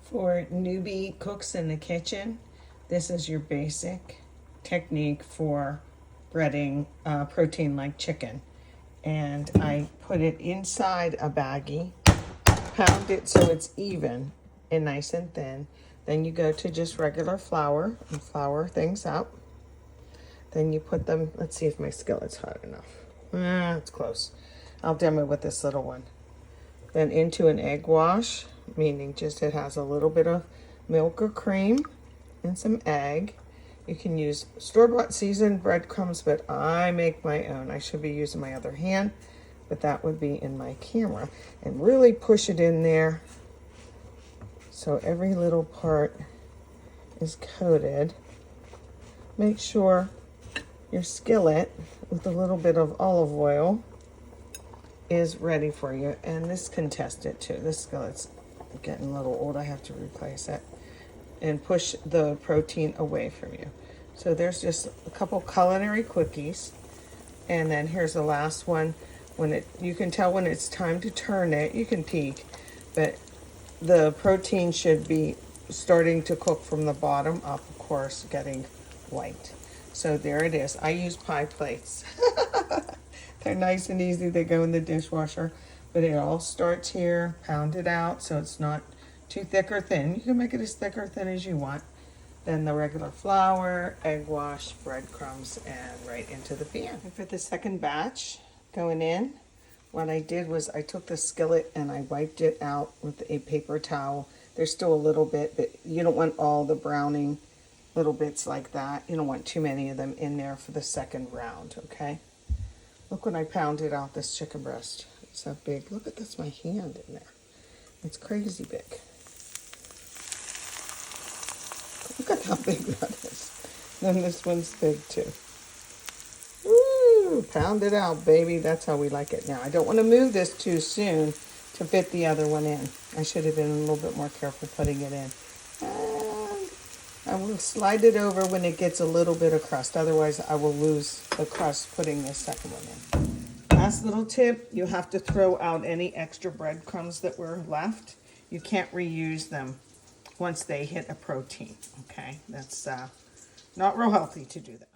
For newbie cooks in the kitchen, this is your basic technique for breading protein like chicken. And I put it inside a baggie, pound it so it's even and nice and thin. Then you go to just regular flour and flour things up. Then you put them, let's see if my skillet's hot enough. It's close. I'll demo with this little one. Then into an egg wash, meaning just it has a little bit of milk or cream and some egg. You can use store-bought seasoned breadcrumbs, but I make my own. I should be using my other hand, but that would be in my camera. And really push it in there so every little part is coated. Make sure your skillet with a little bit of olive oil is ready for you. And this can test it too. This skillet's getting a little old. I have to replace it. And push the protein away from you. So there's just a couple culinary quickies. And then here's the last one. You can tell when it's time to turn it. You can peek, but the protein should be starting to cook from the bottom up, of course, getting white. So there it is. I use pie plates. They're nice and easy. They go in the dishwasher, but it all starts here. Pound it out so it's not too thick or thin. You can make it as thick or thin as you want. Then the regular flour, egg wash, breadcrumbs, and right into the pan. And for the second batch going in, what I did was I took the skillet and I wiped it out with a paper towel. There's still a little bit, but you don't want all the browning little bits like that. You don't want too many of them in there for the second round, okay? Look when I pounded out this chicken breast. It's so big. Look at this, my hand in there. It's crazy big. Look at how big that is. Then this one's big too. Woo! Pound it out, baby. That's how we like it. Now, I don't want to move this too soon to fit the other one in. I should have been a little bit more careful putting it in. And I will slide it over when it gets a little bit of crust. Otherwise, I will lose the crust putting the second one in. Last little tip, you have to throw out any extra breadcrumbs that were left. You can't reuse them once they hit a protein, okay? That's not real healthy to do that.